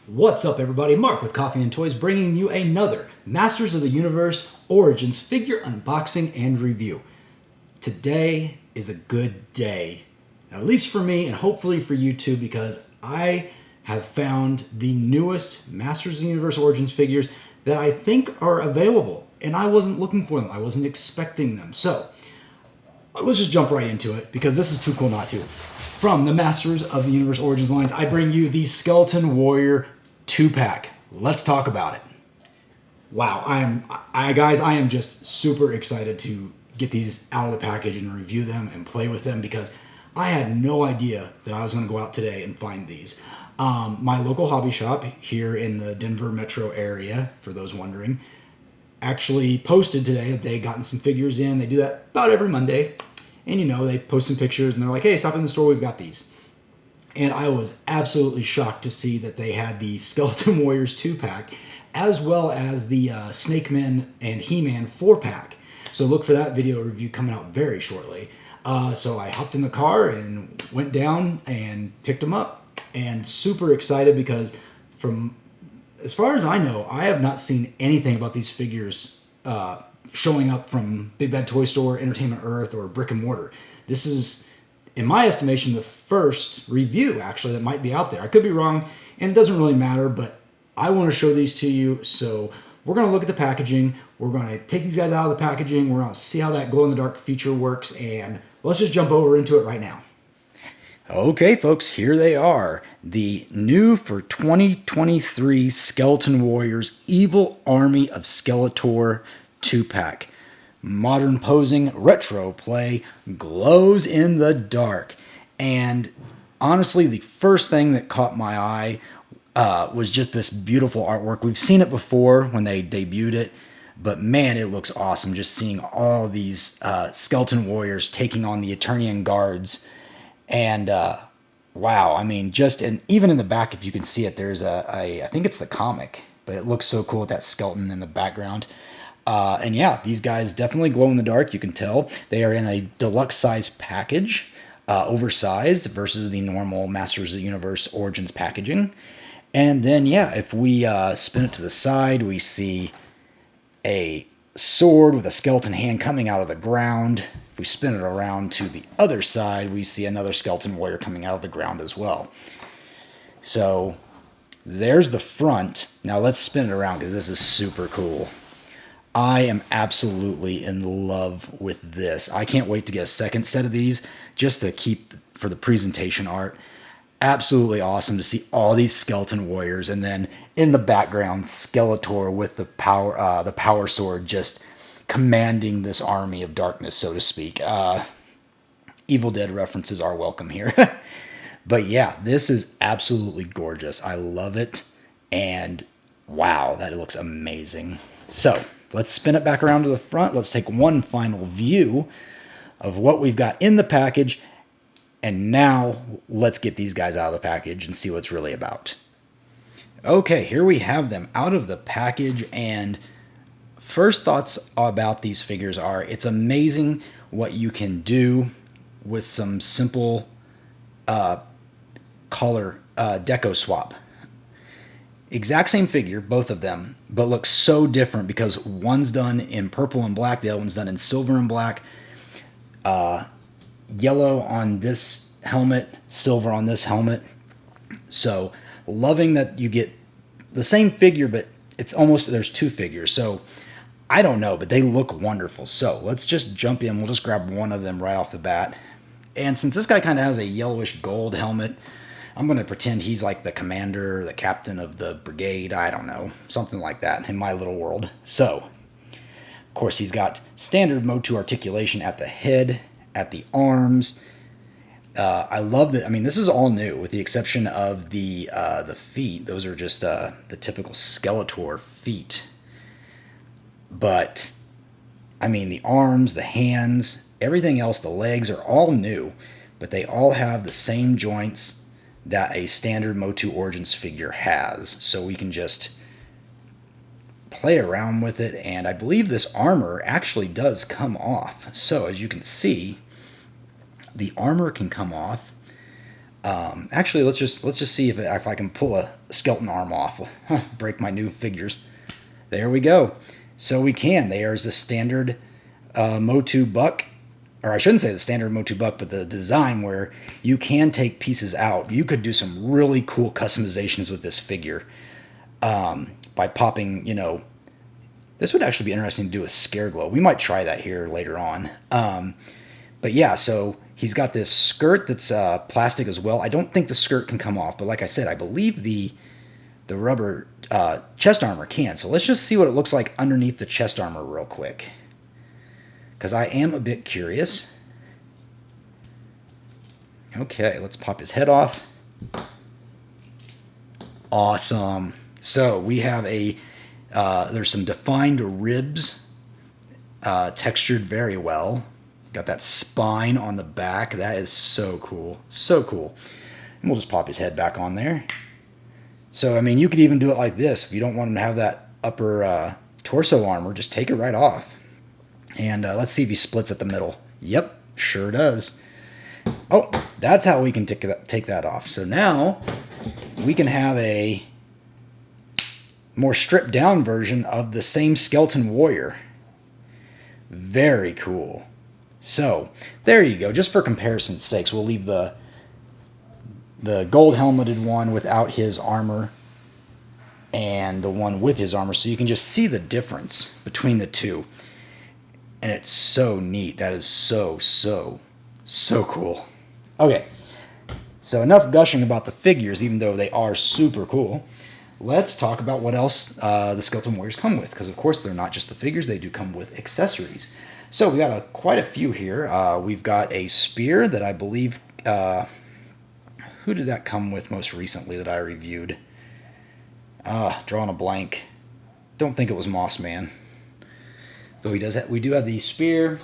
What's up, everybody? Mark with Coffee&Toys bringing you another Masters of the Universe Origins figure unboxing and review. Today is a good day, at least for me and hopefully for you too, because I have found the newest Masters of the Universe Origins figures that I think are available, and I wasn't looking for them. I wasn't expecting them. So let's just jump right into it because this is too cool not to. From the Masters of the Universe Origins lines, I bring you the Skeleton Warrior 2-pack. Let's talk about it. Wow, guys, I am just super excited to get these out of the package and review them and play with them because I had no idea that I was going to go out today and find these. My local hobby shop here in the Denver metro area, for those wondering, actually posted today that they had gotten some figures in. They do that about every Monday. And, they post some pictures and they're like, hey, stop in the store, we've got these. And I was absolutely shocked to see that they had the Skeleton Warriors 2-pack, as well as the Snake Men and He-Man 4-pack. So look for that video review coming out very shortly. So I hopped in the car and went down and picked them up. And super excited because from as far as I know, I have not seen anything about these figures showing up from Big Bad Toy Store, Entertainment Earth, or Brick and Mortar. This is, in my estimation, the first review, actually, that might be out there. I could be wrong, and it doesn't really matter, but I want to show these to you. So we're going to look at the packaging. We're going to take these guys out of the packaging. We're going to see how that glow-in-the-dark feature works, and let's just jump over into it right now. Okay, folks, here they are. The new for 2023 Skeleton Warriors Evil Army of Skeletor 2-pack. Modern posing, retro play, glows in the dark. And honestly, the first thing that caught my eye was just this beautiful artwork. We've seen it before when they debuted it, but man, it looks awesome just seeing all these Skeleton Warriors taking on the Eternian Guards. And wow, I mean, and even in the back, if you can see it, there's I think it's the comic, but it looks so cool with that skeleton in the background. And yeah, these guys definitely glow in the dark. You can tell they are in a deluxe size package, oversized versus the normal Masters of the Universe Origins packaging. And then yeah, if we spin it to the side, we see a sword with a skeleton hand coming out of the ground. If we spin it around to the other side, we see another skeleton warrior coming out of the ground as well. So there's the front. Now let's spin it around because this is super cool. I am absolutely in love with this. I can't wait to get a second set of these just to keep for the presentation art. Absolutely awesome to see all these skeleton warriors, and then in the background, Skeletor with the power sword just commanding this army of darkness, so to speak. Evil Dead references are welcome here. But yeah, this is absolutely gorgeous. I love it. And wow, that looks amazing. So let's spin it back around to the front. Let's take one final view of what we've got in the package. And now let's get these guys out of the package and see what it's really about. Okay, here we have them out of the package, and first thoughts about these figures are it's amazing what you can do with some simple color deco swap. Exact same figure, both of them, but looks so different because one's done in purple and black, the other one's done in silver and black. Yellow on this helmet, silver on this helmet. So loving that you get the same figure, but it's almost, there's two figures. So I don't know, but they look wonderful. So let's just jump in. We'll just grab one of them right off the bat. And since this guy kind of has a yellowish gold helmet, I'm going to pretend he's like the commander, the captain of the brigade. I don't know, something like that in my little world. So, of course, he's got standard MOTU articulation at the head, at the arms. I love that. I mean, this is all new with the exception of the feet. Those are just the typical Skeletor feet. But I mean, the arms, the hands, everything else, the legs are all new, but they all have the same joints that a standard MOTU Origins figure has. So we can just play around with it, and I believe this armor actually does come off. So as you can see, the armor can come off. Actually, let's just see if I can pull a skeleton arm off. Break my new figures. There we go. So we can. There's the standard MOTU buck, or I shouldn't say the standard MOTU buck, but the design where you can take pieces out. You could do some really cool customizations with this figure by popping, this would actually be interesting to do a scare glow. We might try that here later on. But yeah, so he's got this skirt that's plastic as well. I don't think the skirt can come off, but like I said, I believe the rubber chest armor can. So let's just see what it looks like underneath the chest armor real quick, because I am a bit curious. Okay, let's pop his head off. Awesome. So we have there's some defined ribs, textured very well. Got that spine on the back. That is so cool. So cool. And we'll just pop his head back on there. So, I mean, you could even do it like this. If you don't want him to have that upper torso armor, just take it right off. And let's see if he splits at the middle. Yep, sure does. Oh, that's how we can take that off. So now we can have a more stripped down version of the same skeleton warrior. Very cool. So there you go. Just for comparison's sakes, we'll leave the gold helmeted one without his armor and the one with his armor, so you can just see the difference between the two. And it's so neat. That is so cool. Okay, so enough gushing about the figures, even though they are super cool. Let's talk about what else the skeleton warriors come with, because of course they're not just the figures, they do come with accessories. So we got quite a few here. We've got a spear that I believe, who did that come with most recently that I reviewed? Drawing a blank. Don't think it was Moss Man. But we do have the spear.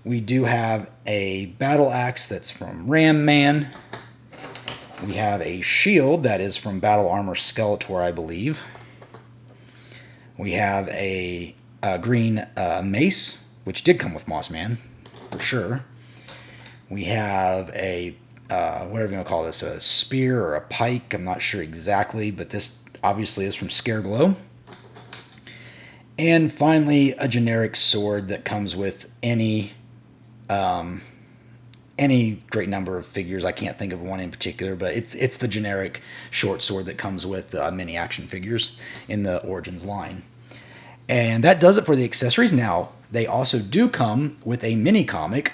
We do have a battle axe that's from Ram Man. We have a shield that is from Battle Armor Skeletor, I believe. We have a green mace, which did come with Moss Man, for sure. We have a, whatever you want to call this, a spear or a pike. I'm not sure exactly, but this obviously is from Scare Glow. And finally, a generic sword that comes with any great number of figures. I can't think of one in particular, but it's the generic short sword that comes with mini action figures in the Origins line. And that does it for the accessories. Now, they also do come with a mini comic.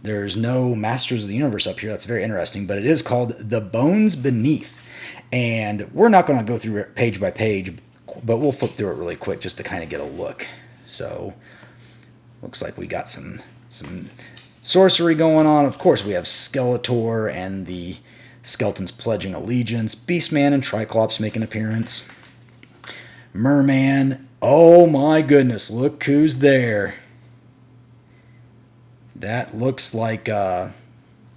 There's no Masters of the Universe up here. That's very interesting, but it is called The Bones Beneath. And we're not going to go through it page by page, but we'll flip through it really quick just to kind of get a look. So, looks like we got some sorcery going on. Of course, we have Skeletor and the Skeletons pledging allegiance. Beastman and Triclops make an appearance. Merman. Oh my goodness, look who's there. That looks like the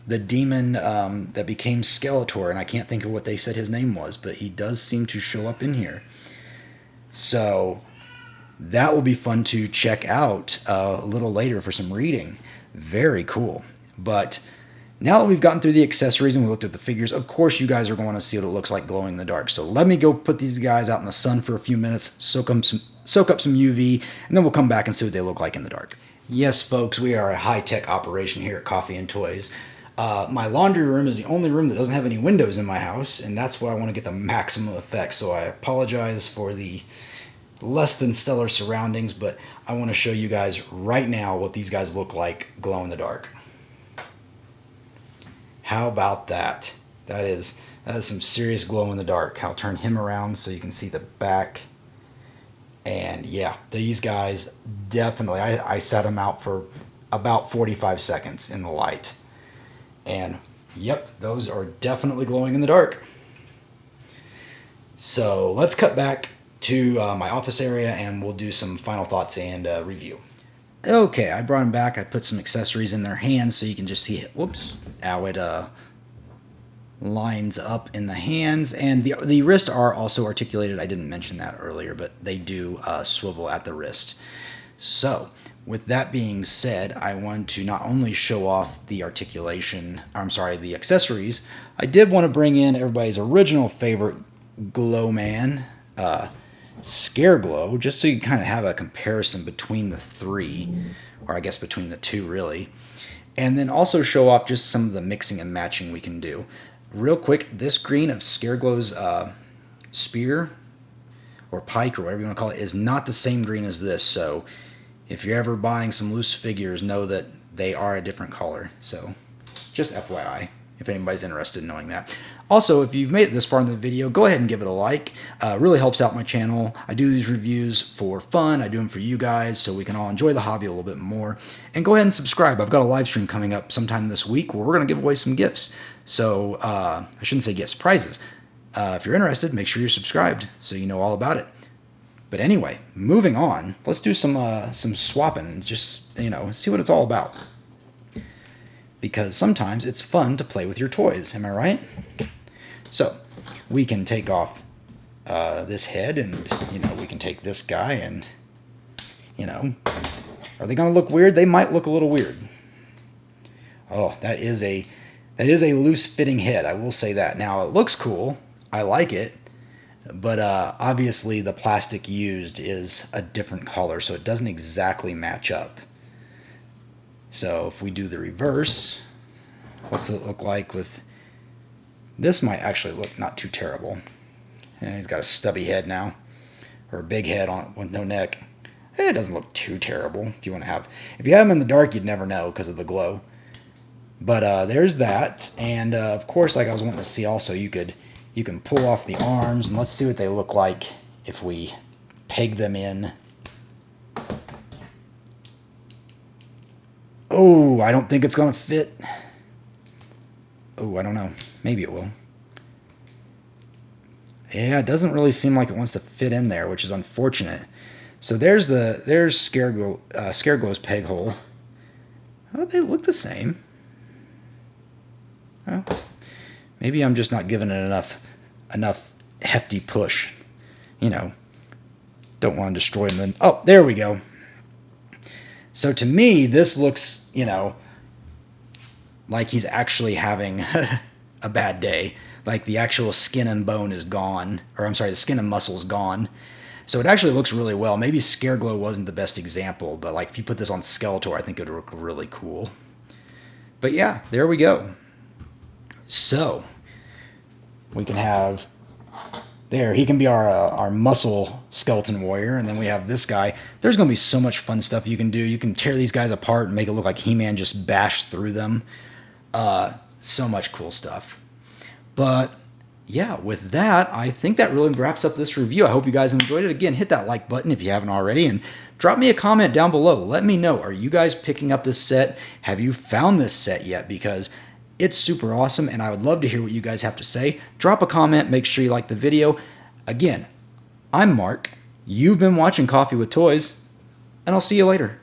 demon that became Skeletor, and I can't think of what they said his name was, but he does seem to show up in here. So that will be fun to check out a little later for some reading. Very cool. But now that we've gotten through the accessories and we looked at the figures, of course you guys are going to see what it looks like glowing in the dark. So let me go put these guys out in the sun for a few minutes, soak up some UV, and then we'll come back and see what they look like in the dark. Yes, folks, we are a high-tech operation here at Coffee&Toys. My laundry room is the only room that doesn't have any windows in my house, and that's where I want to get the maximum effect. So I apologize for the less than stellar surroundings, but I want to show you guys right now what these guys look like glow in the dark. How about that? That is some serious glow in the dark. I'll turn him around so you can see the back. And yeah, these guys definitely, I set them out for about 45 seconds in the light. And yep, those are definitely glowing in the dark. So let's cut back to my office area and we'll do some final thoughts and review. Okay, I brought them back. I put some accessories in their hands so you can just see it. Whoops. How it lines up in the hands. And the wrists are also articulated. I didn't mention that earlier, but they do swivel at the wrist. So with that being said, I want to not only show off the articulation, the accessories, I did want to bring in everybody's original favorite glow man, Scare Glow, just so you kind of have a comparison between the three, or I guess between the two really. And then also show off just some of the mixing and matching we can do. Real quick, this green of Scare Glow's spear, or pike, or whatever you want to call it, is not the same green as this, so if you're ever buying some loose figures, know that they are a different color. So just FYI, if anybody's interested in knowing that. Also, if you've made it this far in the video, go ahead and give it a like. It really helps out my channel. I do these reviews for fun. I do them for you guys so we can all enjoy the hobby a little bit more. And go ahead and subscribe. I've got a live stream coming up sometime this week where we're going to give away some gifts. So I shouldn't say gifts, prizes. If you're interested, make sure you're subscribed so you know all about it. But anyway, moving on, let's do some swapping and just, see what it's all about. Because sometimes it's fun to play with your toys, am I right? So, we can take off this head and, we can take this guy and, are they going to look weird? They might look a little weird. Oh, that is a loose-fitting head, I will say that. Now, it looks cool. I like it. But obviously the plastic used is a different color, so it doesn't exactly match up. So if we do the reverse, what's it look like with... This might actually look not too terrible. Yeah, he's got a stubby head now, or a big head on with no neck. It doesn't look too terrible. If you have him in the dark, you'd never know because of the glow. But there's that, and of course, like I was wanting to see also, you can pull off the arms, and let's see what they look like if we peg them in. Oh, I don't think it's going to fit. Oh, I don't know. Maybe it will. Yeah, it doesn't really seem like it wants to fit in there, which is unfortunate. So there's Scare Glow's peg hole. Oh, they look the same. Well, maybe I'm just not giving it enough hefty push. Don't want to destroy them. Oh, there we go. So to me, this looks, like he's actually having a bad day. Like the actual skin and bone is gone. Or I'm sorry, the skin and muscle is gone. So it actually looks really well. Maybe Scare Glow wasn't the best example, but like if you put this on Skeletor, I think it would look really cool. But yeah, there we go. So we can have... There, he can be our muscle skeleton warrior, and then we have this guy. There's going to be so much fun stuff you can do. You can tear these guys apart and make it look like He-Man just bashed through them. So much cool stuff. But yeah, with that, I think that really wraps up this review. I hope you guys enjoyed it. Again, hit that like button if you haven't already, and drop me a comment down below. Let me know, are you guys picking up this set? Have you found this set yet? Because it's super awesome, and I would love to hear what you guys have to say. Drop a comment. Make sure you like the video. Again, I'm Mark. You've been watching Coffee with Toys, and I'll see you later.